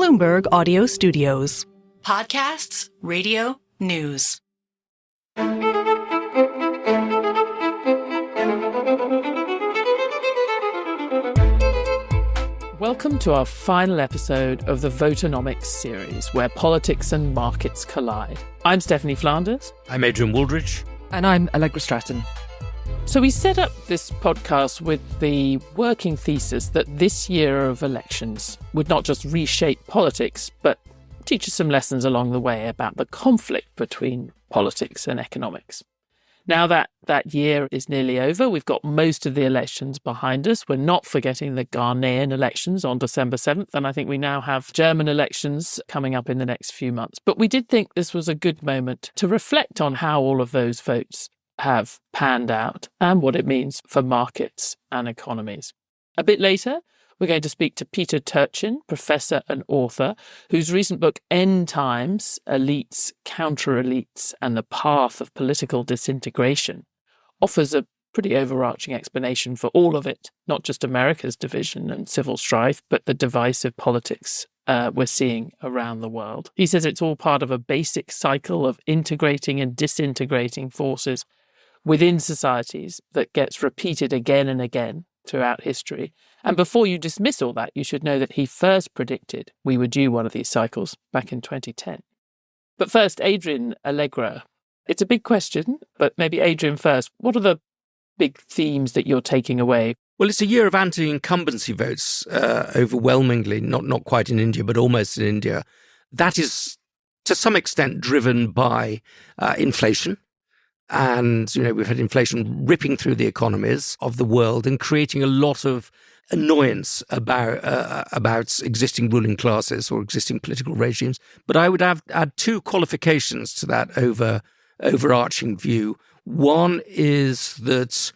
Bloomberg Audio Studios. Podcasts, radio, news. Welcome to our final episode of the Voternomics series, where politics and markets collide. I'm Stephanie Flanders. I'm Adrian Wooldridge. And I'm Allegra Stratton. So we set up this podcast with the working thesis that this year of elections would not just reshape politics, but teach us some lessons along the way about the conflict between politics and economics. Now that year is nearly over, we've got most of the elections behind us. We're not forgetting the Ghanaian elections on December 7th, and I think we now have German elections coming up in the next few months. But we did think this was a good moment to reflect on how all of those votes have panned out and what it means for markets and economies. A bit later, we're going to speak to Peter Turchin, professor and author, whose recent book, End Times, Elites, Counter-Elites, and the Path of Political Disintegration, offers a pretty overarching explanation for all of it, not just America's division and civil strife, but the divisive politics we're seeing around the world. He says it's all part of a basic cycle of integrating and disintegrating forces within societies that gets repeated again and again throughout history. And before you dismiss all that, you should know that he first predicted we would do one of these cycles back in 2010. But first, Adrian, Allegra, it's a big question, but maybe Adrian first. What are the big themes that you're taking away? Well, it's a year of anti-incumbency votes, overwhelmingly, not quite in India, but almost in India. That is, to some extent, driven by inflation. And, we've had inflation ripping through the economies of the world and creating a lot of annoyance about existing ruling classes or existing political regimes. But I would add two qualifications to that overarching view. One is that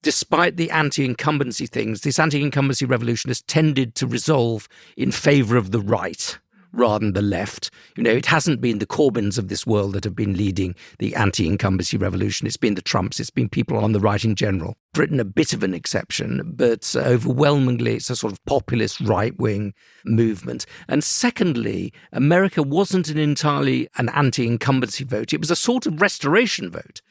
despite the anti-incumbency things, this anti-incumbency revolution has tended to resolve in favour of the right rather than the left. It hasn't been the Corbyns of this world that have been leading the anti-incumbency revolution. It's been the Trumps. It's been people on the right in general. Britain, a bit of an exception, but overwhelmingly it's a sort of populist right-wing movement. And secondly, America wasn't entirely an anti-incumbency vote. It was a sort of restoration vote.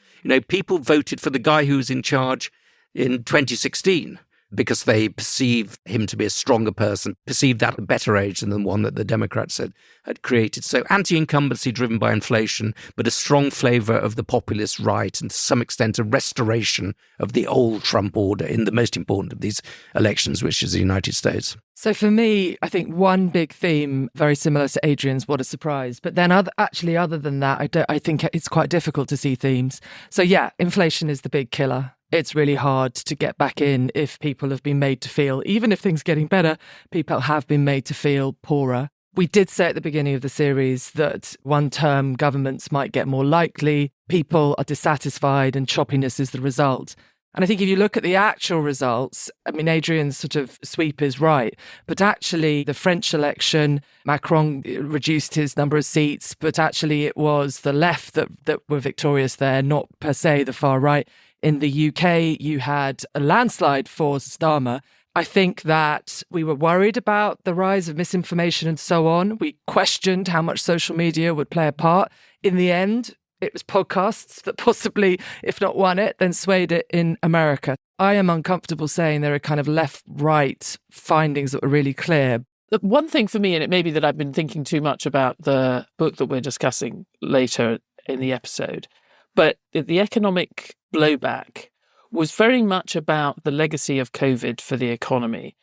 People voted for the guy who was in charge in 2016. Because they perceive him to be a stronger person, perceive that a better age than the one that the Democrats had created. So anti-incumbency driven by inflation, but a strong flavour of the populist right and to some extent a restoration of the old Trump order in the most important of these elections, which is the United States. So for me, I think one big theme, very similar to Adrian's, what a surprise. But then other than that, I think it's quite difficult to see themes. So yeah, inflation is the big killer. It's really hard to get back in if people have been made to feel, even if things are getting better, people have been made to feel poorer. We did say at the beginning of the series that one-term governments might get more likely, people are dissatisfied and choppiness is the result. And I think if you look at the actual results, Adrian's sort of sweep is right, but actually the French election, Macron reduced his number of seats, but actually it was the left that were victorious there, not per se the far right. In the UK, you had a landslide for Starmer. I think that we were worried about the rise of misinformation and so on. We questioned how much social media would play a part. In the end, it was podcasts that possibly, if not won it, then swayed it in America. I am uncomfortable saying there are kind of left-right findings that were really clear. The one thing for me, and it may be that I've been thinking too much about the book that we're discussing later in the episode, but the economic blowback was very much about the legacy of COVID for the economy.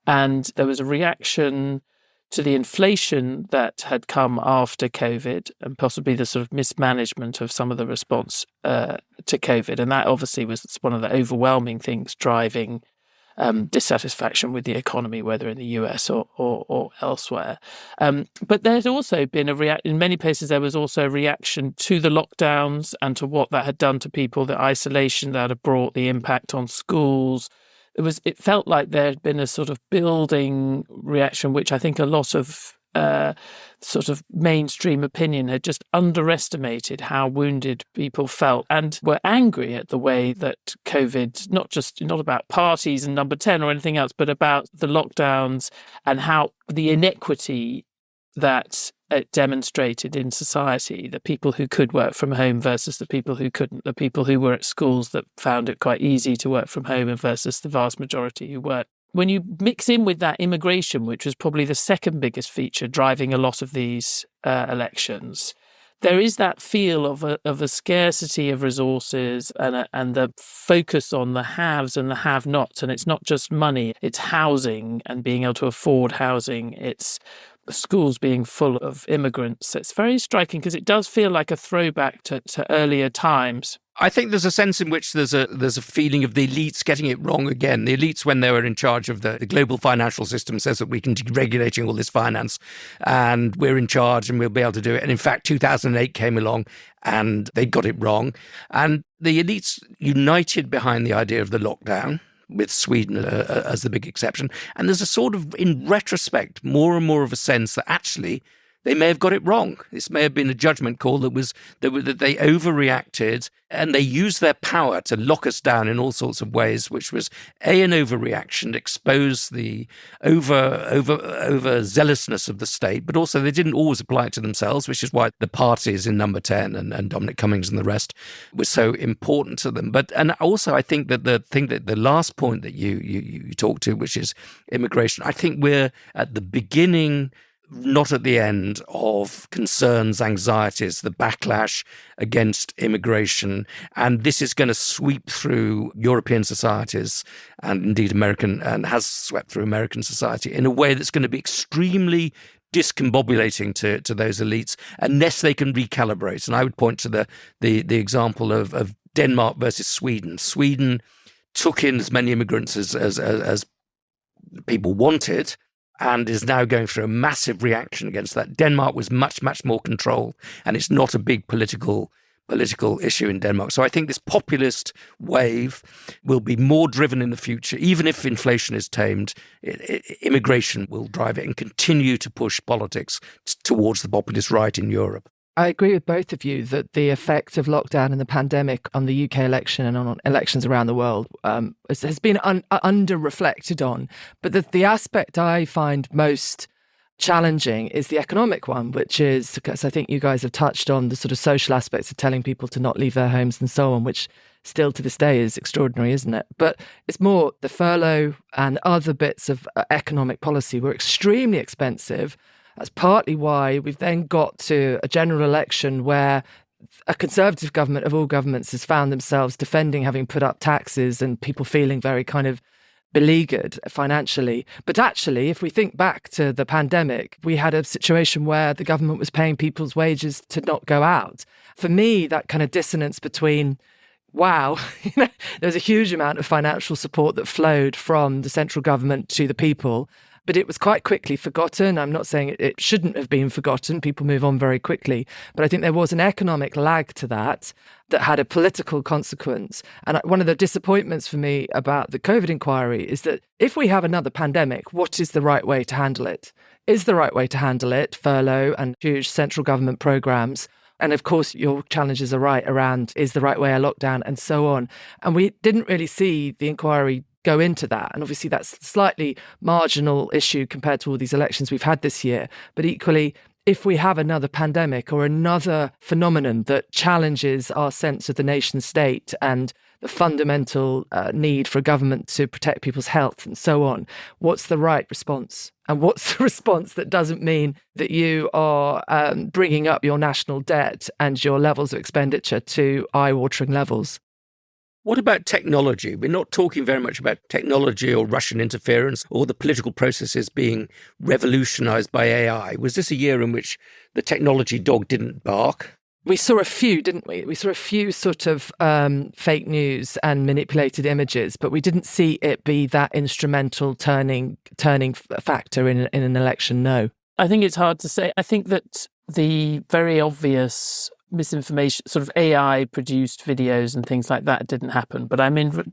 And there was a reaction to the inflation that had come after COVID and possibly the sort of mismanagement of some of the response to COVID. And that obviously was one of the overwhelming things driving dissatisfaction with the economy, whether in the US or elsewhere. But there had also been in many places, there was also a reaction to the lockdowns and to what that had done to people, the isolation that had brought, the impact on schools. It felt like there had been a sort of building reaction, which I think a lot of sort of mainstream opinion had just underestimated how wounded people felt and were angry at the way that COVID, not about parties and number 10 or anything else, but about the lockdowns and how the inequity that it demonstrated in society, the people who could work from home versus the people who couldn't, the people who were at schools that found it quite easy to work from home versus the vast majority who weren't. When you mix in with that immigration, which was probably the second biggest feature driving a lot of these elections, there is that feel of a scarcity of resources and the focus on the haves and the have-nots. And it's not just money, it's housing and being able to afford housing. It's schools being full of immigrants. It's very striking because it does feel like a throwback to earlier times. I think there's a sense in which there's a feeling of the elites getting it wrong again. The elites, when they were in charge of the global financial system, says that we can deregulating all this finance and we're in charge and we'll be able to do it. And in fact, 2008 came along and they got it wrong. And the elites united behind the idea of the lockdown, with Sweden as the big exception. And there's a sort of, in retrospect, more and more of a sense that actually they may have got it wrong. This may have been a judgment call that they overreacted and they used their power to lock us down in all sorts of ways, which was an overreaction, expose the over zealousness of the state, but also they didn't always apply it to themselves, which is why the parties in Number 10 and Dominic Cummings and the rest was so important to them. And also I think that the last point that you talked to, which is immigration, I think we're at the beginning, not at the end, of concerns, anxieties, the backlash against immigration. And this is going to sweep through European societies and indeed American, and has swept through American society in a way that's going to be extremely discombobulating to those elites unless they can recalibrate. And I would point to the example of Denmark versus Sweden. Sweden took in as many immigrants as people wanted, and is now going through a massive reaction against that. Denmark was much, much more controlled, and it's not a big political issue in Denmark. So I think this populist wave will be more driven in the future. Even if inflation is tamed, immigration will drive it and continue to push politics towards the populist right in Europe. I agree with both of you that the effect of lockdown and the pandemic on the UK election and on elections around the world has been under-reflected on. But the aspect I find most challenging is the economic one, which is, because I think you guys have touched on the sort of social aspects of telling people to not leave their homes and so on, which still to this day is extraordinary, isn't it? But it's more the furlough and other bits of economic policy were extremely expensive. That's partly why we've then got to a general election where a Conservative government of all governments has found themselves defending having put up taxes and people feeling very kind of beleaguered financially. But actually, if we think back to the pandemic, we had a situation where the government was paying people's wages to not go out. For me, that kind of dissonance between, wow, there was a huge amount of financial support that flowed from the central government to the people, but it was quite quickly forgotten. I'm not saying it shouldn't have been forgotten. People move on very quickly. But I think there was an economic lag to that had a political consequence. And one of the disappointments for me about the COVID inquiry is that if we have another pandemic, what is the right way to handle it? Is the right way to handle it furlough and huge central government programs? And of course, your challenges are right around is the right way a lockdown and so on. And we didn't really see the inquiry go into that. And obviously that's a slightly marginal issue compared to all these elections we've had this year. But equally, if we have another pandemic or another phenomenon that challenges our sense of the nation state and the fundamental need for a government to protect people's health and so on, what's the right response? And what's the response that doesn't mean that you are bringing up your national debt and your levels of expenditure to eye-watering levels? What about technology? We're not talking very much about technology or Russian interference or the political processes being revolutionized by AI. Was this a year in which the technology dog didn't bark? We saw a few, didn't we? We saw a few sort of fake news and manipulated images, but we didn't see it be that instrumental turning factor in an election, no. I think it's hard to say. I think that the very obvious misinformation, sort of AI-produced videos and things like that didn't happen. But I mean,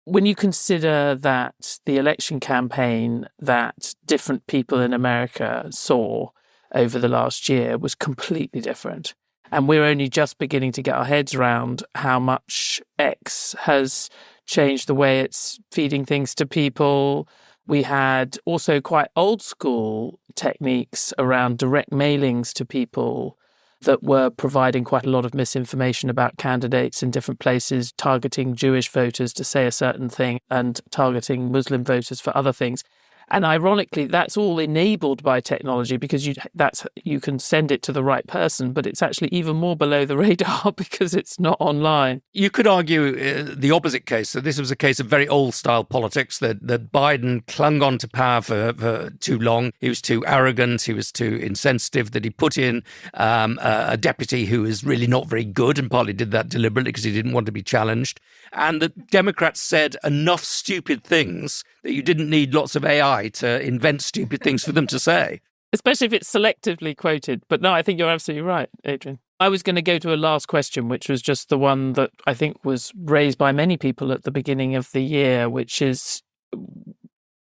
when you consider that the election campaign that different people in America saw over the last year was completely different. And we're only just beginning to get our heads around how much X has changed the way it's feeding things to people, We had also quite old school techniques around direct mailings to people that were providing quite a lot of misinformation about candidates in different places, targeting Jewish voters to say a certain thing and targeting Muslim voters for other things. And ironically, that's all enabled by technology because you can send it to the right person, but it's actually even more below the radar because it's not online. You could argue the opposite case. So this was a case of very old-style politics, that Biden clung on to power for too long. He was too arrogant. He was too insensitive, that he put in a deputy who is really not very good, and partly did that deliberately because he didn't want to be challenged. And the Democrats said enough stupid things that you didn't need lots of AI to invent stupid things for them to say. Especially if it's selectively quoted. But no, I think you're absolutely right, Adrian. I was going to go to a last question, which was just the one that I think was raised by many people at the beginning of the year, which is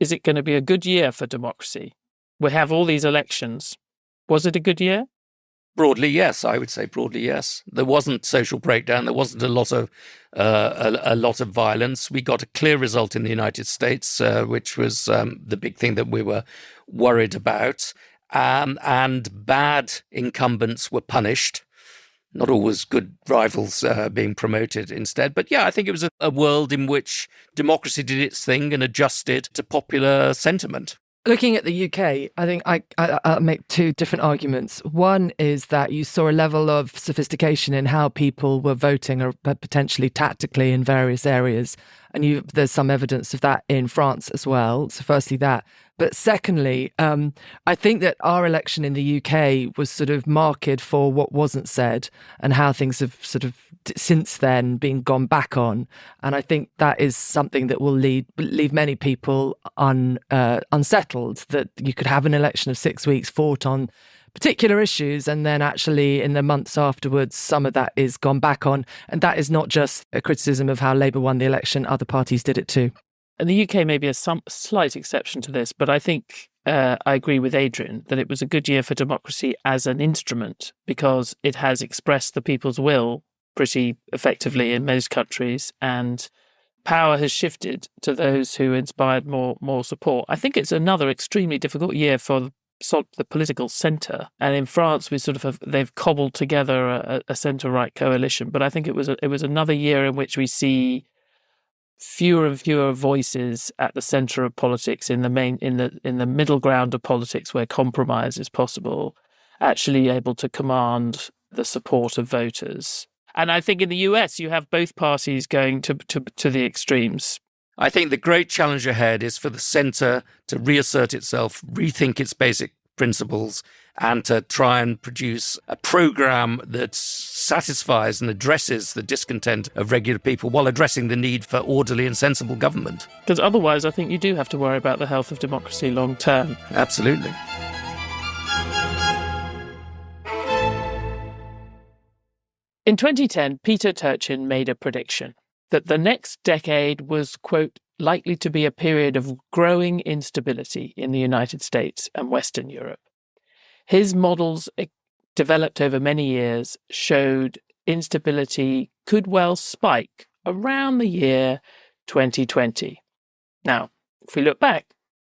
it going to be a good year for democracy? We have all these elections. Was it a good year? Broadly, yes. I would say broadly, yes. There wasn't social breakdown. There wasn't a lot of violence. We got a clear result in the United States, which was the big thing that we were worried about. And bad incumbents were punished. Not always good rivals being promoted instead. But yeah, I think it was a world in which democracy did its thing and adjusted to popular sentiment. Looking at the UK, I think I'll make two different arguments. One is that you saw a level of sophistication in how people were voting, or potentially tactically in various areas. And there's some evidence of that in France as well. So firstly, that. But secondly, I think that our election in the UK was sort of marked for what wasn't said and how things have sort of since then been gone back on. And I think that is something that will leave many people unsettled, that you could have an election of 6 weeks fought on particular issues, and then actually in the months afterwards, some of that is gone back on. And that is not just a criticism of how Labour won the election, other parties did it too. And the UK may be a slight exception to this, but I think I agree with Adrian that it was a good year for democracy as an instrument, because it has expressed the people's will pretty effectively in most countries, and power has shifted to those who inspired more support. I think it's another extremely difficult year for the political centre, and in France they've cobbled together a centre-right coalition. But I think it was another year in which we see fewer and fewer voices at the centre of politics, in the middle ground of politics where compromise is possible, actually able to command the support of voters. And I think in the US you have both parties going to the extremes. I think the great challenge ahead is for the centre to reassert itself, rethink its basic principles, and to try and produce a programme that satisfies and addresses the discontent of regular people while addressing the need for orderly and sensible government. Because otherwise I think you do have to worry about the health of democracy long term. Absolutely. In 2010, Peter Turchin made a prediction that the next decade was, quote, likely to be a period of growing instability in the United States and Western Europe. His models, developed over many years, showed instability could well spike around the year 2020. Now, if we look back,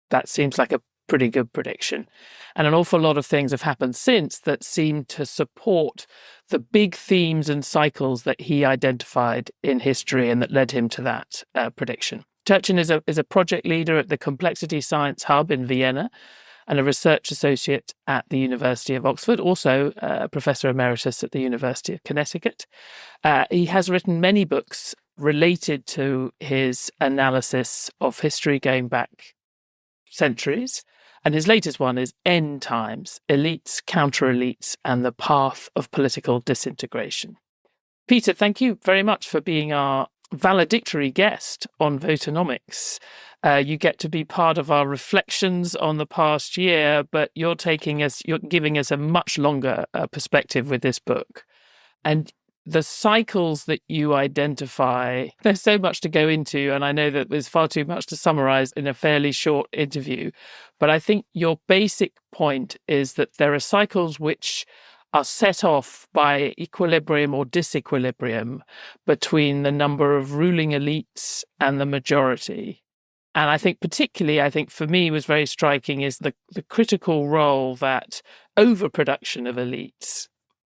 that seems like a pretty good prediction. And an awful lot of things have happened since that seem to support the big themes and cycles that he identified in history and that led him to that prediction. Turchin is a project leader at the Complexity Science Hub in Vienna and a research associate at the University of Oxford, also a professor emeritus at the University of Connecticut. He has written many books related to his analysis of history going back centuries. And his latest one is End Times, Elites, Counter-Elites, and the Path of Political Disintegration. Peter, thank you very much for being our valedictory guest on Voternomics. You get to be part of our reflections on the past year, but you're giving us a much longer perspective with this book. And the cycles that you identify, there's so much to go into, and I know that there's far too much to summarize in a fairly short interview, but I think your basic point is that there are cycles which are set off by equilibrium or disequilibrium between the number of ruling elites and the majority. And I think particularly, for me was very striking is the critical role that overproduction of elites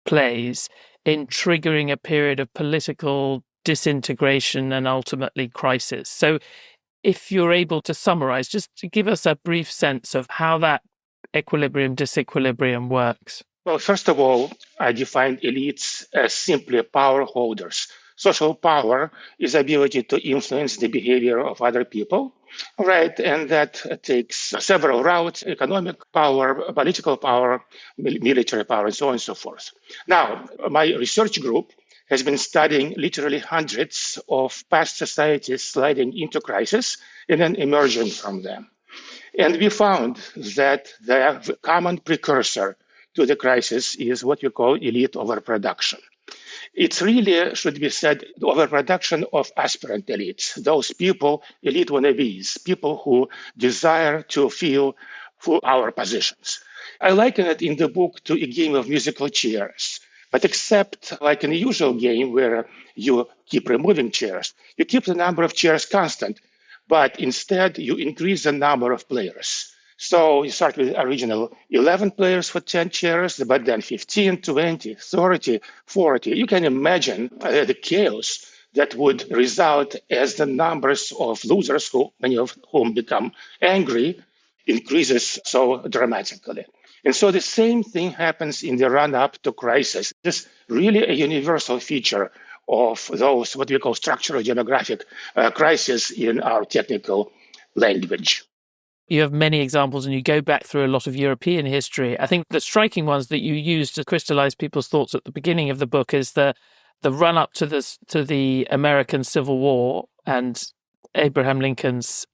plays in triggering a period of political disintegration and ultimately crisis. So if you're able to summarize, just to give us a brief sense of how that disequilibrium works. Well, first of all, I define elites as simply power holders. Social power is the ability to influence the behavior of other people, right? And that takes several routes: economic power, political power, military power, and so on and so forth. Now, my research group has been studying literally hundreds of past societies sliding into crisis and then emerging from them. And we found that the common precursor to the crisis is what we call elite overproduction. It's really, should be said, the overproduction of aspirant elites, those people, elite wannabes, people who desire to fill our positions. I liken it in the book to a game of musical chairs. But except like in a usual game where you keep removing chairs, you keep the number of chairs constant, but instead you increase the number of players. So you start with original 11 players for 10 chairs, but then 15, 20, 30, 40. You can imagine the chaos that would result as the numbers of losers, many of whom become angry, increases so dramatically. And so the same thing happens in the run-up to crisis. This is really a universal feature of those, what we call structural demographic crises in our technical language. You have many examples and you go back through a lot of European history. I think the striking ones that you use to crystallize people's thoughts at the beginning of the book is the run-up to the American Civil War and Abraham Lincoln's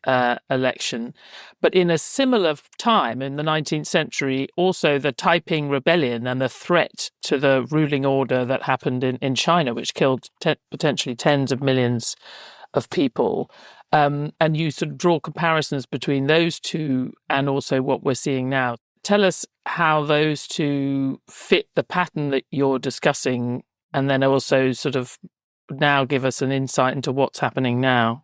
election. But in a similar time in the 19th century, also the Taiping Rebellion and the threat to the ruling order that happened in China, which killed potentially tens of millions of people. And you sort of draw comparisons between those two and also what we're seeing now. Tell us how those two fit the pattern that you're discussing, and then also sort of now give us an insight into what's happening now.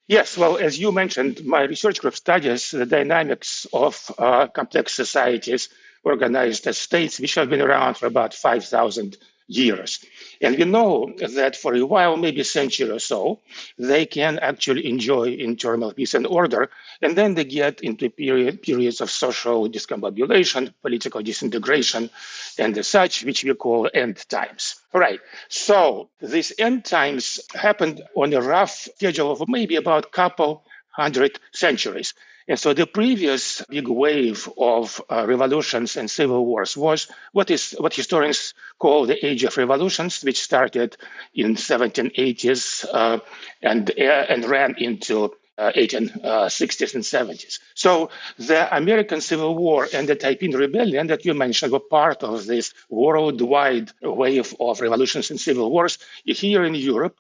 Yes, well, as you mentioned, my research group studies the dynamics of complex societies organized as states, which have been around for about 5,000 years. And we know that for a while, maybe a century or so, they can actually enjoy internal peace and order, and then they get into periods of social discombobulation, political disintegration, and as such, which we call end times. All right, so these end times happened on a rough schedule of maybe about a couple hundred centuries. And so the previous big wave of revolutions and civil wars was what historians call the Age of Revolutions, which started in 1780s and ran into 1860s and 70s. So the American Civil War and the Taiping Rebellion that you mentioned were part of this worldwide wave of revolutions and civil wars. Here in Europe,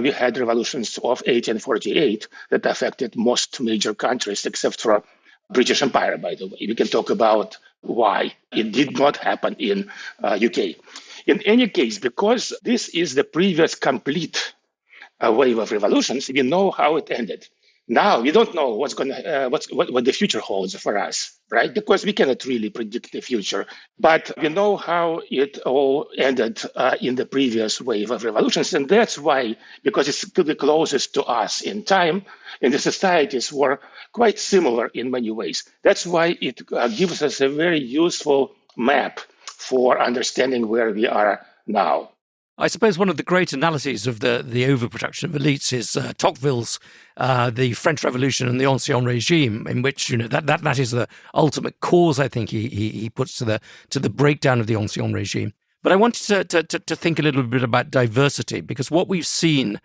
we had revolutions of 1848 that affected most major countries except for British Empire, by the way. We can talk about why it did not happen in UK. In any case, because this is the previous complete wave of revolutions, we know how it ended. Now we don't know what the future holds for us, right? Because we cannot really predict the future. But we know how it all ended in the previous wave of revolutions, and that's why, because it's the closest to us in time, and the societies were quite similar in many ways. That's why it gives us a very useful map for understanding where we are now. I suppose one of the great analyses of the overproduction of elites is Tocqueville's the French Revolution and the Ancien Regime, in which that is the ultimate cause. I think he puts to the breakdown of the Ancien Regime. But I wanted to think a little bit about diversity, because what we've seen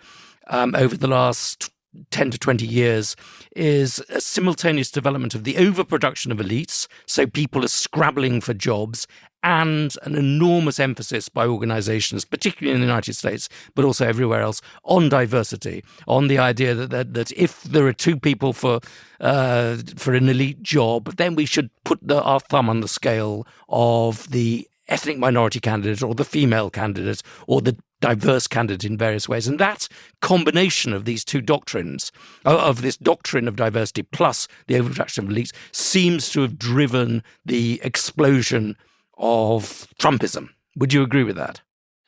over the last 10 to 20 years is a simultaneous development of the overproduction of elites, so people are scrabbling for jobs, and an enormous emphasis by organizations, particularly in the United States, but also everywhere else, on diversity, on the idea that if there are two people for an elite job, then we should put our thumb on the scale of the ethnic minority candidate or the female candidate or the diverse candidate in various ways. And that combination of these two doctrines, of this doctrine of diversity plus the overproduction of elites, seems to have driven the explosion of Trumpism. Would you agree with that?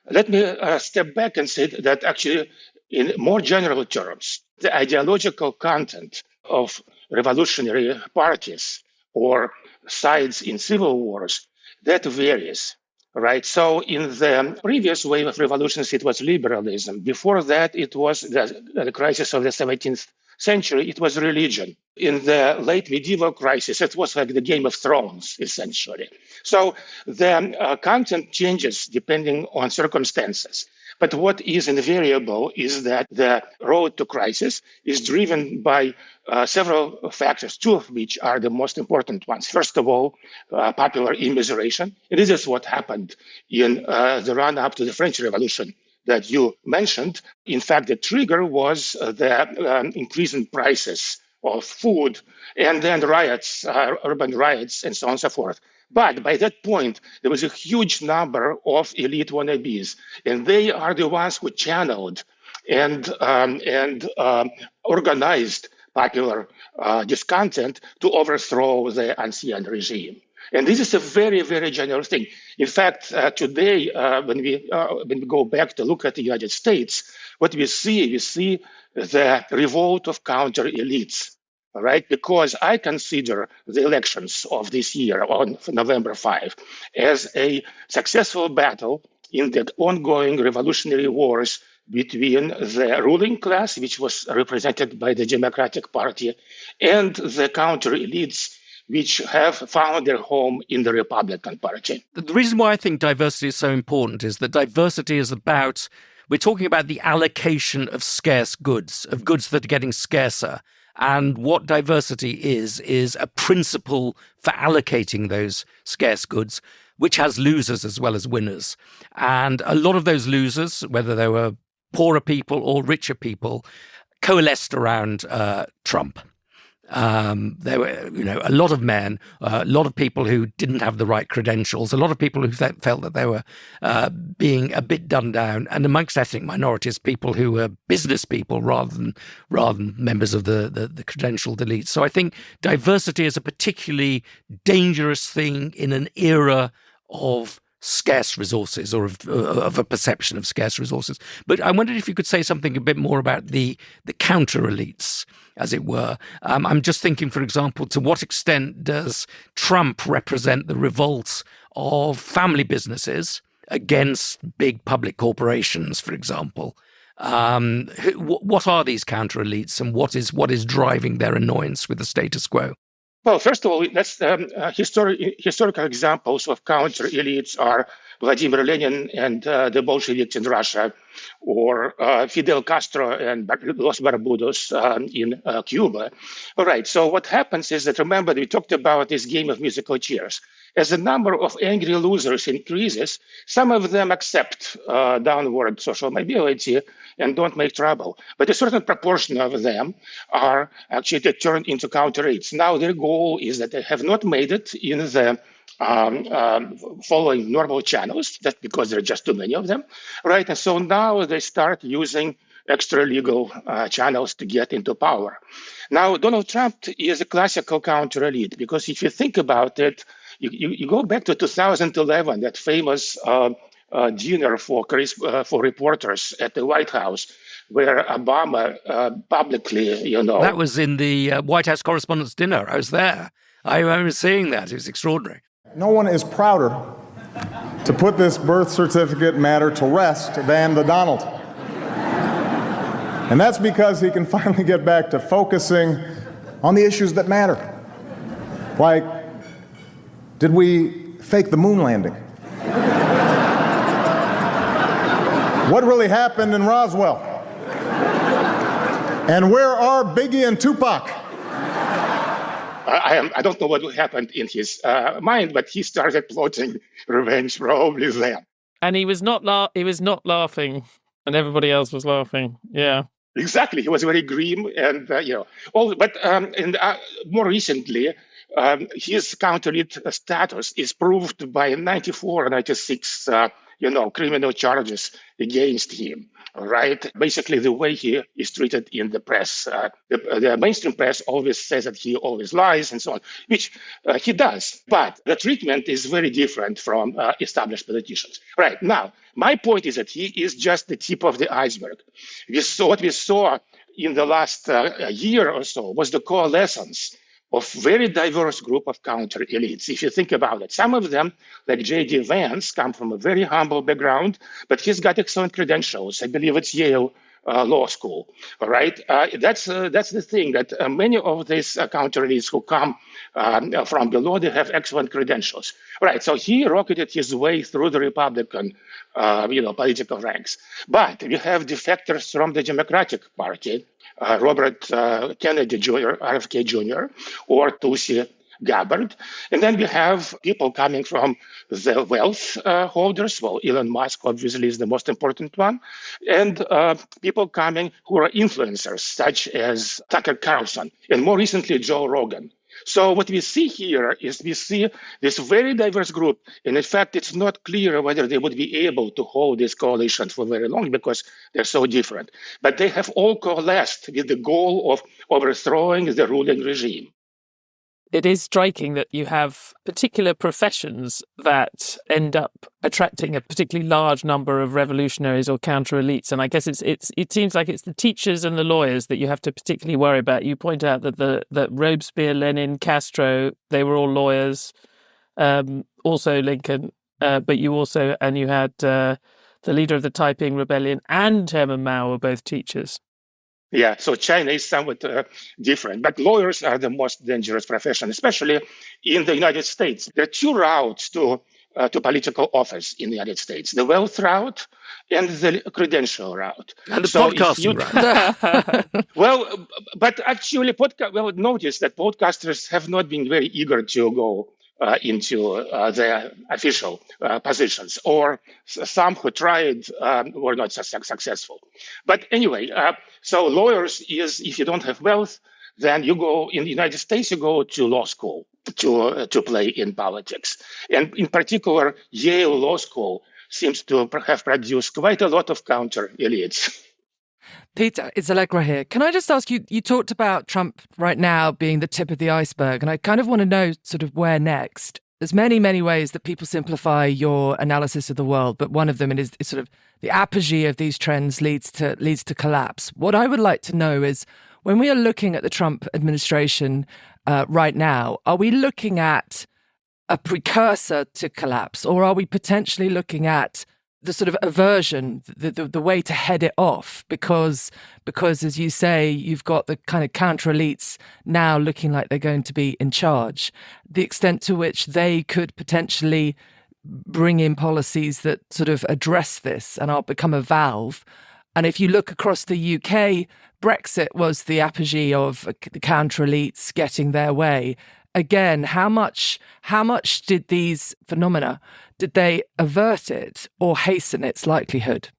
Let me step back and say that actually, in more general terms, the ideological content of revolutionary parties or sides in civil wars, that varies, right? So in the previous wave of revolutions, it was liberalism. Before that, it was the crisis of the 17th century, it was religion. In the late medieval crisis, it was like the Game of Thrones, essentially. So the content changes depending on circumstances. But what is invariable is that the road to crisis is driven by several factors, two of which are the most important ones. First of all, popular immiseration. And this is what happened in the run-up to the French Revolution that you mentioned. In fact, the trigger was the increase in prices of food, and then riots, urban riots, and so on and so forth. But by that point, there was a huge number of elite wannabes, and they are the ones who channeled and organized popular discontent to overthrow the ancien regime. And this is a very, very general thing. In fact, today, when we go back to look at the United States, what we see the revolt of counter elites. All right, because I consider the elections of this year on November 5 as a successful battle in the ongoing revolutionary wars between the ruling class, which was represented by the Democratic Party, and the counter elites, which have found their home in the Republican Party. The reason why I think diversity is so important is that diversity is about, we're talking about the allocation of scarce goods, of goods that are getting scarcer. And what diversity is a principle for allocating those scarce goods, which has losers as well as winners. And a lot of those losers, whether they were poorer people or richer people, coalesced around Trump. There were, a lot of men, a lot of people who didn't have the right credentials, a lot of people who felt that they were being a bit done down, and amongst ethnic minorities, people who were business people rather than members of the credentialed elites. So I think diversity is a particularly dangerous thing in an era of scarce resources, or of a perception of scarce resources. But I wondered if you could say something a bit more about the counter elites, as it were. I'm just thinking, for example, to what extent does Trump represent the revolt of family businesses against big public corporations, for example? What are these counter elites, and what is driving their annoyance with the status quo? Well, first of all, that's historical examples of counter elites are Vladimir Lenin and the Bolsheviks in Russia, or Fidel Castro and Los Barbudos in Cuba. All right, so what happens is that, remember, we talked about this game of musical chairs. As the number of angry losers increases, some of them accept downward social mobility and don't make trouble. But a certain proportion of them are actually turned into counter elites. Now, their goal is that they have not made it in the following normal channels, that's because there are just too many of them, right? And so now they start using extra legal channels to get into power. Now, Donald Trump is a classical counter elite, because if you think about it, you go back to 2011, that famous dinner for reporters at the White House, where Obama publicly, That was in the White House Correspondents' Dinner. I was there. I remember seeing that. It was extraordinary. No one is prouder to put this birth certificate matter to rest than the Donald. And that's because he can finally get back to focusing on the issues that matter. Like, did we fake the moon landing? What really happened in Roswell? And where are Biggie and Tupac? I don't know what happened in his mind, but he started plotting revenge probably then. And he was not laughing, and everybody else was laughing. Yeah, exactly. He was very grim, and more recently, his counter-elite status is proved by 94 or 96 criminal charges against him. All right. Basically, the way he is treated in the press, the mainstream press always says that he always lies and so on, which he does. But the treatment is very different from established politicians. Right. Now, my point is that he is just the tip of the iceberg. What we saw in the last year or so was the coalescence of very diverse group of counter elites. If you think about it, some of them, like J.D. Vance, come from a very humble background, but he's got excellent credentials. I believe it's Yale Law School. All right, that's the thing, that many of these counter elites who come from below, they have excellent credentials. Right, so he rocketed his way through the Republican political ranks. But we have defectors from the Democratic Party, Robert Kennedy Jr., RFK Jr., or Tulsi Gabbard. And then we have people coming from the wealth holders. Well, Elon Musk obviously is the most important one. And people coming who are influencers, such as Tucker Carlson, and more recently, Joe Rogan. So what we see here is we see this very diverse group. And in fact, it's not clear whether they would be able to hold this coalition for very long because they're so different. But they have all coalesced with the goal of overthrowing the ruling regime. It is striking that you have particular professions that end up attracting a particularly large number of revolutionaries or counter-elites. And I guess it seems like it's the teachers and the lawyers that you have to particularly worry about. You point out that that Robespierre, Lenin, Castro, they were all lawyers, also Lincoln, but you had the leader of the Taiping Rebellion and Chairman Mao were both teachers. Yeah, so China is somewhat different, but lawyers are the most dangerous profession, especially in the United States. There are two routes to political office in the United States: the wealth route and the credential route. And the podcasting route. Well, but actually, notice that podcasters have not been very eager to go into their official positions, or some who tried were not successful. But anyway, so lawyers is, if you don't have wealth, then you go, in the United States, you go to law school to play in politics. And in particular, Yale Law School seems to have produced quite a lot of counter elites. Peter, it's Allegra here. Can I just ask you, you talked about Trump right now being the tip of the iceberg, and I kind of want to know sort of where next. There's many, many ways that people simplify your analysis of the world, but one of them is sort of the apogee of these trends leads to collapse. What I would like to know is, when we are looking at the Trump administration right now, are we looking at a precursor to collapse, or are we potentially looking at the sort of aversion, the way to head it off, because as you say, you've got the kind of counter elites now looking like they're going to be in charge, the extent to which they could potentially bring in policies that sort of address this and are become a valve. And if you look across the UK, Brexit was the apogee of the counter elites getting their way. Again, how much did these phenomena, did they avert it or hasten its likelihood?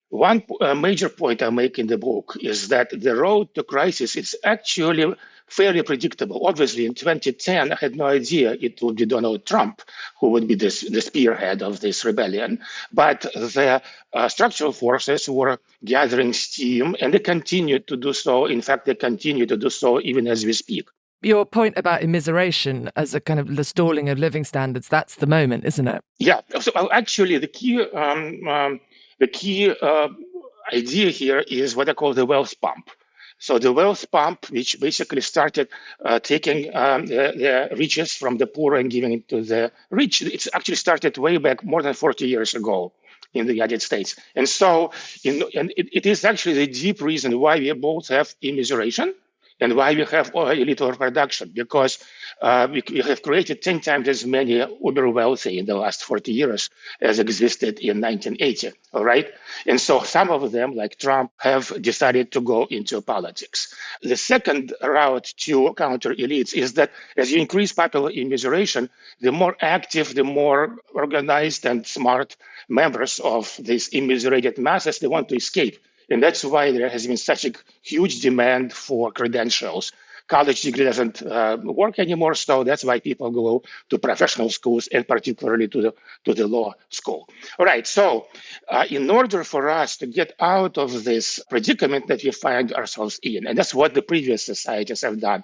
One major point I make in the book is that the road to crisis is actually fairly predictable. Obviously, in 2010, I had no idea it would be Donald Trump who would be the spearhead of this rebellion. But the structural forces were gathering steam, and they continued to do so. In fact, they continue to do so even as we speak. Your point about immiseration as a kind of the stalling of living standards, that's the moment, isn't it? Yeah. So actually, the key idea here is what I call the wealth pump. So the wealth pump, which basically started taking the riches from the poor and giving it to the rich, it's actually started way back more than 40 years ago in the United States. And so it is actually the deep reason why we both have immiseration and why we have elite overproduction, because we have created 10 times as many uber wealthy in the last 40 years as existed in 1980, all right? And so some of them, like Trump, have decided to go into politics. The second route to counter elites is that as you increase popular immiseration, the more active, the more organized and smart members of these immiserated masses, they want to escape. And that's why there has been such a huge demand for credentials. college degree doesn't work anymore. So that's why people go to professional schools and particularly to the law school. All right. So in order for us to get out of this predicament that we find ourselves in, and that's what the previous societies have done,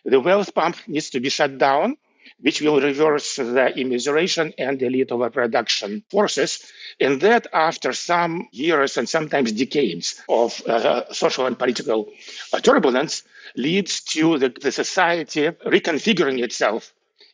the wealth pump needs to be shut down, which will reverse the immiseration and elite overproduction forces. And that, after some years and sometimes decades of social and political turbulence, leads to the society reconfiguring itself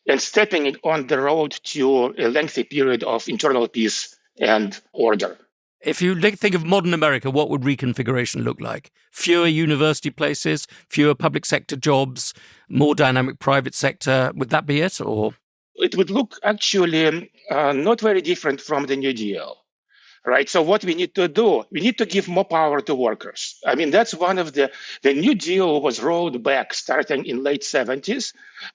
and stepping on the road to a lengthy period of internal peace and order. If you think of modern America, what would reconfiguration look like? Fewer university places, fewer public sector jobs, more dynamic private sector. Would that be it? Or it would look actually not very different from the New Deal. Right. So what we need to do, we need to give more power to workers. I mean, that's one of the New Deal was rolled back starting in late 70s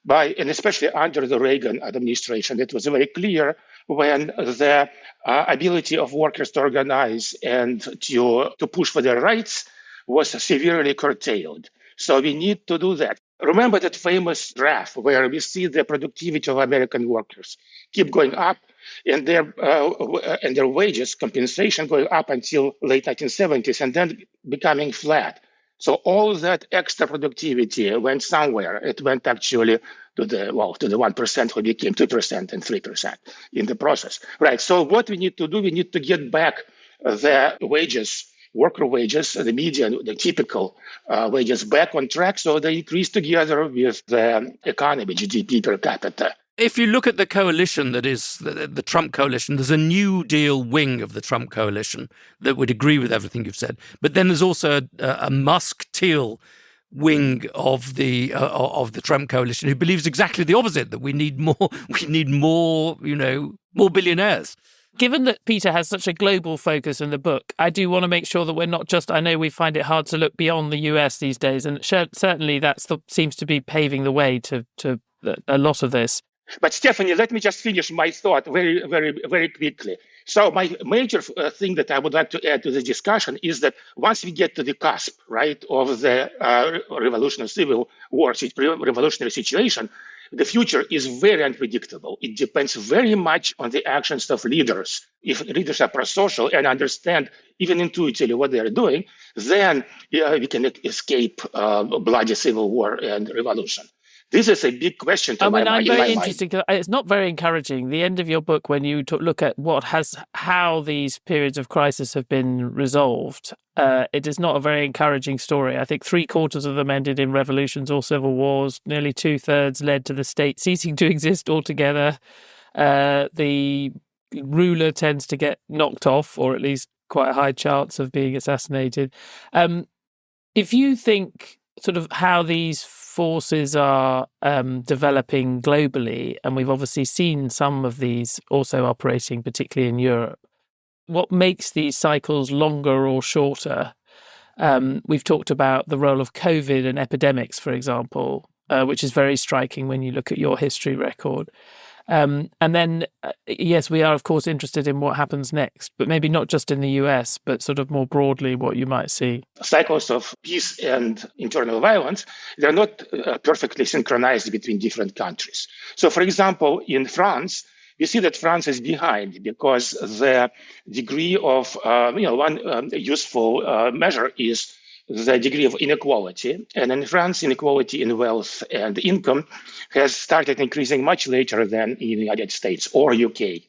and especially under the Reagan administration. It was very clear when the ability of workers to organize and to push for their rights was severely curtailed. So we need to do that. Remember that famous graph where we see the productivity of American workers keep going up, and their wages, compensation going up until late 1970s and then becoming flat. So all that extra productivity went somewhere. It went actually to the 1% who became 2% and 3% in the process. Right. So what we need to do, we need to get back the wages, worker wages, the median, the typical wages back on track so they increase together with the economy, GDP per capita. If you look at the coalition that is the Trump coalition, there's a New Deal wing of the Trump coalition that would agree with everything you've said. But then there's also a Musk-Thiel wing of the Trump coalition who believes exactly the opposite, that we need more, more billionaires. Given that Peter has such a global focus in the book, I do want to make sure that we're not just, I know we find it hard to look beyond the US these days, and certainly that seems to be paving the way to a lot of this. But Stephanie, let me just finish my thought very, very, very quickly. So my major thing that I would like to add to the discussion is that once we get to the cusp, right, of the revolutionary civil war, revolutionary situation, the future is very unpredictable. It depends very much on the actions of leaders. If leaders are pro-social and understand even intuitively what they are doing, then we can escape bloody civil war and revolution. This is a big question to my mind. I'm very interested because it's not very encouraging. The end of your book, when you look at how these periods of crisis have been resolved, it is not a very encouraging story. I think 3/4 of them ended in revolutions or civil wars. Nearly 2/3 led to the state ceasing to exist altogether. The ruler tends to get knocked off, or at least quite a high chance of being assassinated. If you think sort of how these forces are developing globally, and we've obviously seen some of these also operating, particularly in Europe, what makes these cycles longer or shorter? We've talked about the role of COVID and epidemics, for example, which is very striking when you look at your history record. And then, yes, we are, of course, interested in what happens next, but maybe not just in the US, but sort of more broadly what you might see. Cycles of peace and internal violence, they're not perfectly synchronized between different countries. So, for example, in France, you see that France is behind because the degree of, one useful measure is the degree of inequality. And in France, inequality in wealth and income has started increasing much later than in the United States or UK.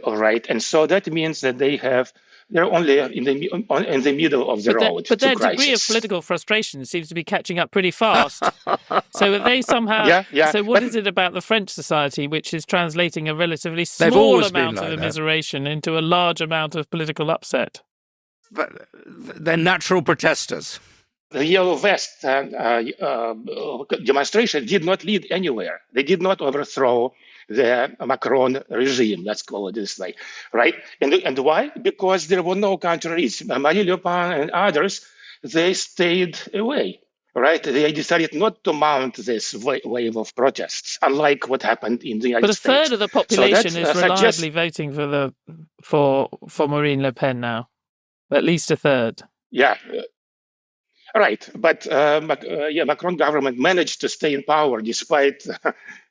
All right. And so that means that they're only in the middle of the road. But their crisis. Degree of political frustration seems to be catching up pretty fast. So are they somehow... Yeah. So what is it about the French society which is translating a relatively small amount of immiseration into a large amount of political upset? But they're natural protesters. The Yellow Vest demonstration did not lead anywhere. They did not overthrow the Macron regime, let's call it this way, right? And why? Because there were no counter-reads. Marine Le Pen and others, they stayed away, right? They decided not to mount this wave of protests, unlike what happened in the United States. But a third of the population is reliably voting for Marine Le Pen now. At least a third. Yeah. Right, but Macron government managed to stay in power despite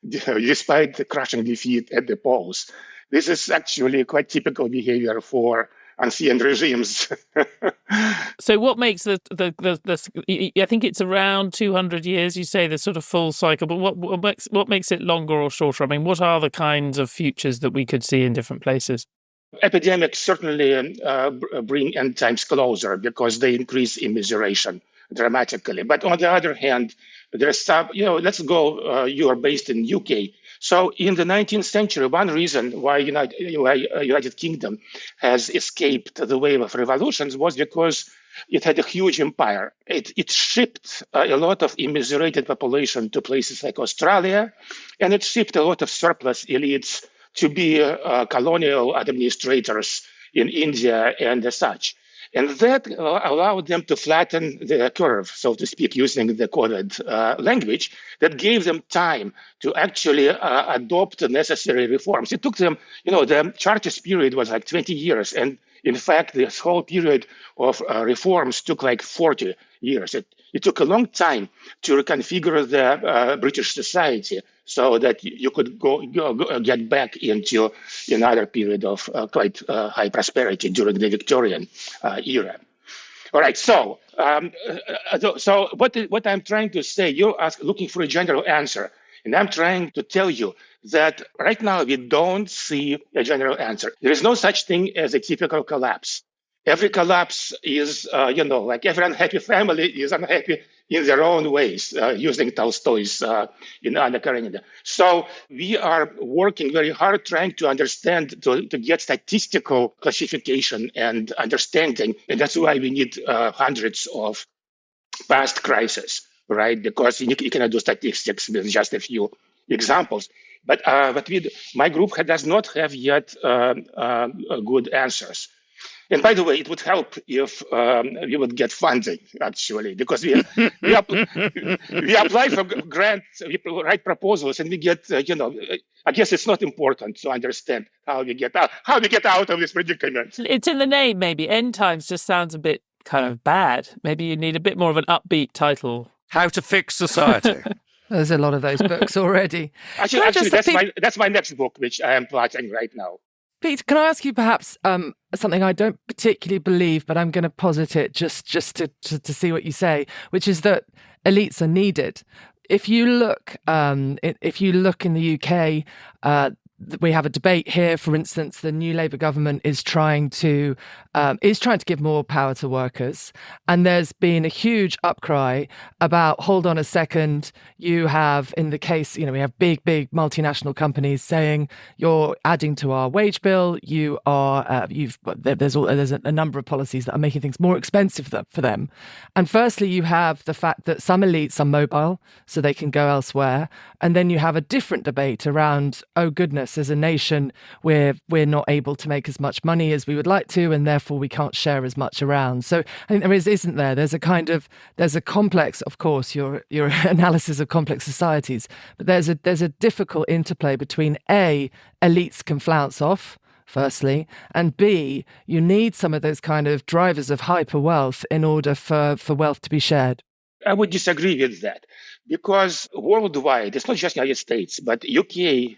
despite the crushing defeat at the polls. This is actually quite typical behavior for ancien regimes. So what makes the I think it's around 200 years, you say, the sort of full cycle, but what makes it longer or shorter? I mean, what are the kinds of futures that we could see in different places? Epidemics certainly bring end times closer because they increase immiseration dramatically. But on the other hand, there's some, let's go, you are based in UK. So in the 19th century, one reason why United Kingdom has escaped the wave of revolutions was because it had a huge empire. It shipped a lot of immiserated population to places like Australia, and it shipped a lot of surplus elites to be colonial administrators in India and such. And that allowed them to flatten the curve, so to speak, using the COVID language, that gave them time to actually adopt the necessary reforms. It took them, the Chartist period was like 20 years. And in fact, this whole period of reforms took like 40 years. It took a long time to reconfigure the British society so that you could get back into another period of quite high prosperity during the Victorian era. All right, so what I'm trying to say, you're looking for a general answer, and I'm trying to tell you that right now we don't see a general answer. There is no such thing as a typical collapse. Every collapse is, like every unhappy family is unhappy in their own ways, using Tolstoy's in Anna Karenina. So we are working very hard trying to understand, to get statistical classification and understanding. And that's why we need hundreds of past crises, right? Because you cannot do statistics with just a few examples. But my group does not have yet good answers. And by the way, it would help if we would get funding, actually, because we apply for grants, we write proposals, and we get, I guess it's not important to understand how we get out of this predicament. It's in the name, maybe. End times just sounds a bit kind of bad. Maybe you need a bit more of an upbeat title. How to Fix Society. There's a lot of those books already. Actually, that's my next book, which I am plotting right now. Pete, can I ask you perhaps something I don't particularly believe, but I'm going to posit it just to see what you say, which is that elites are needed. If you look in the UK, we have a debate here. For instance, the new Labour government is trying to give more power to workers, and there's been a huge upcry about, hold on a second, you have, in the case, we have big multinational companies saying you're adding to our wage bill. You are there's a number of policies that are making things more expensive for them. And firstly, you have the fact that some elites are mobile, so they can go elsewhere, and then you have a different debate around, oh goodness, as a nation, we're not able to make as much money as we would like to, and therefore we can't share as much around. So I think isn't there? There's a complex, of course, your analysis of complex societies, but there's a difficult interplay between A, elites can flounce off, firstly, and B, you need some of those kind of drivers of hyper wealth in order for wealth to be shared. I would disagree with that, because worldwide, it's not just the United States, but UK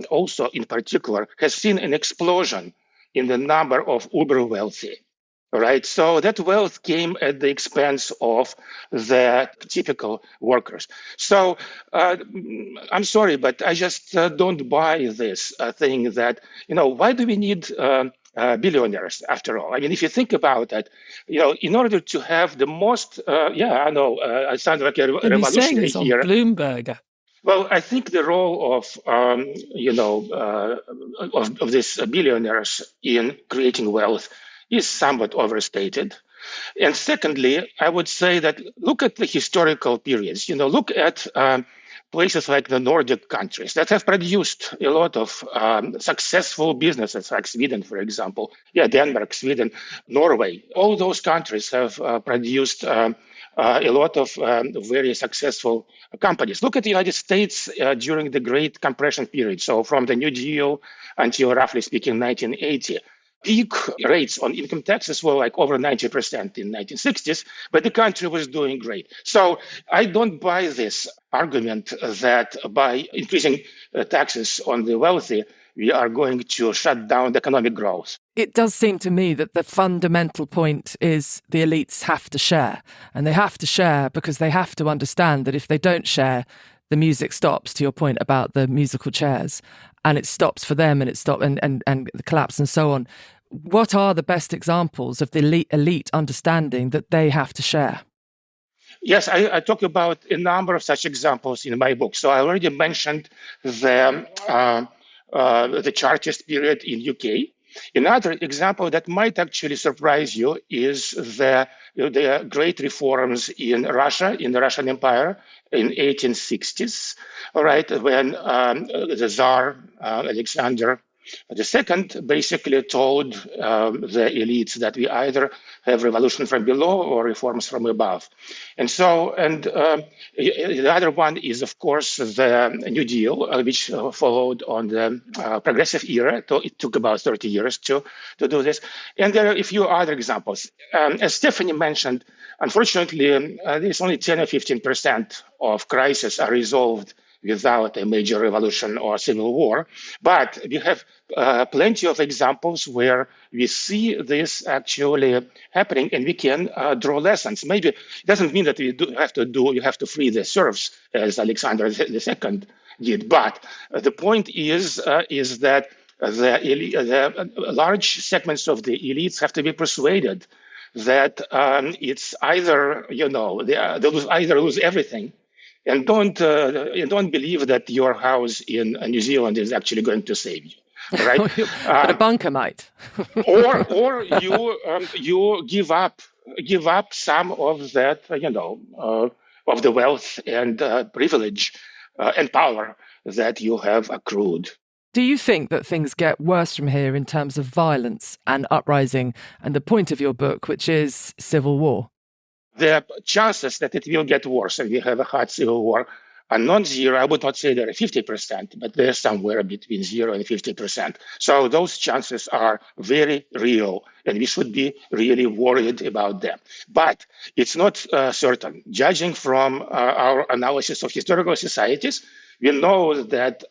also in particular has seen an explosion in the number of uber wealthy. Right, so that wealth came at the expense of the typical workers. So I'm sorry, but I just don't buy this thing that, why do we need billionaires after all? I mean, if you think about it, in order to have the most, I know, I sound like a revolutionary here. Bloomberg. Well, I think the role of, of these billionaires in creating wealth is somewhat overstated. And secondly, I would say that look at the historical periods. Look at places like the Nordic countries that have produced a lot of successful businesses, like Sweden, for example. Denmark, Sweden, Norway. All those countries have produced a lot of very successful companies. Look at the United States during the Great Compression period. So from the New Deal until, roughly speaking, 1980. peak rates on income taxes were like over 90% in 1960s, but the country was doing great. So I don't buy this argument that by increasing taxes on the wealthy, we are going to shut down the economic growth. It does seem to me that the fundamental point is the elites have to share. And they have to share because they have to understand that if they don't share, the music stops, to your point about the musical chairs. And it stops for them, and it stops and the collapse and so on. What are the best examples of the elite understanding that they have to share? Yes, I talk about a number of such examples in my book. So I already mentioned the Chartist period in UK. Another example that might actually surprise you is the great reforms in Russia, in the Russian Empire in 1860s, all right, when the Tsar Alexander II basically told the elites that we either have revolution from below or reforms from above. And so, the other one is, of course, the New Deal, which followed on the progressive era. So it took about 30 years to do this. And there are a few other examples. As Stephanie mentioned, unfortunately, there's only 10 or 15% of crises are resolved without a major revolution or civil war. But we have plenty of examples where we see this actually happening, and we can draw lessons. Maybe it doesn't mean that you have to free the serfs, as Alexander II did. But the point is that the large segments of the elites have to be persuaded that it's either, they'll either lose everything. And don't believe that your house in New Zealand is actually going to save you, right? But a bunker might. or you give up some of that, of the wealth and privilege and power that you have accrued. Do you think that things get worse from here in terms of violence and uprising and the point of your book, which is civil war? The chances that it will get worse and we have a hot civil war are non-zero. I would not say they're 50%, but they're somewhere between 0 and 50%. So those chances are very real, and we should be really worried about them. But it's not certain. Judging from our analysis of historical societies, we know that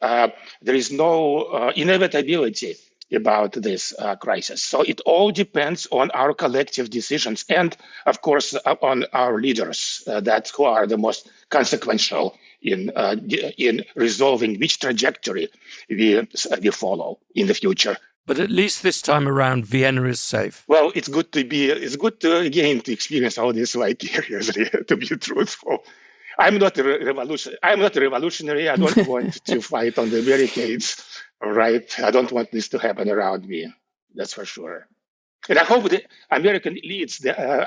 there is no inevitability about this crisis. So it all depends on our collective decisions and, of course, on our leaders who are the most consequential in resolving which trajectory we follow in the future. But at least this time around, Vienna is safe. Well, it's good to experience all this vicariously, to be truthful. I'm not a revolutionary. I don't want to fight on the barricades. Right. I don't want this to happen around me. That's for sure. And I hope the American elites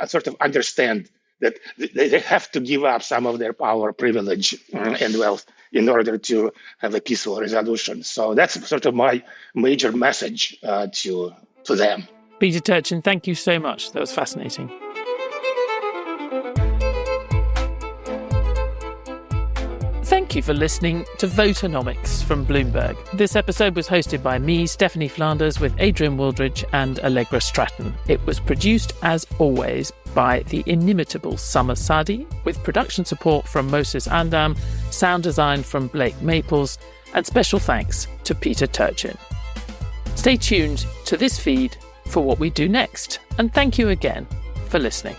sort of understand that they have to give up some of their power, privilege, and wealth in order to have a peaceful resolution. So that's sort of my major message to them. Peter Turchin, thank you so much. That was fascinating. Thank you for listening to Voternomics from Bloomberg. This episode was hosted by me, Stephanie Flanders, with Adrian Wooldridge and Allegra Stratton. It was produced, as always, by the inimitable Summer Sadi, with production support from Moses Andam, sound design from Blake Maples, and special thanks to Peter Turchin. Stay tuned to this feed for what we do next, and thank you again for listening.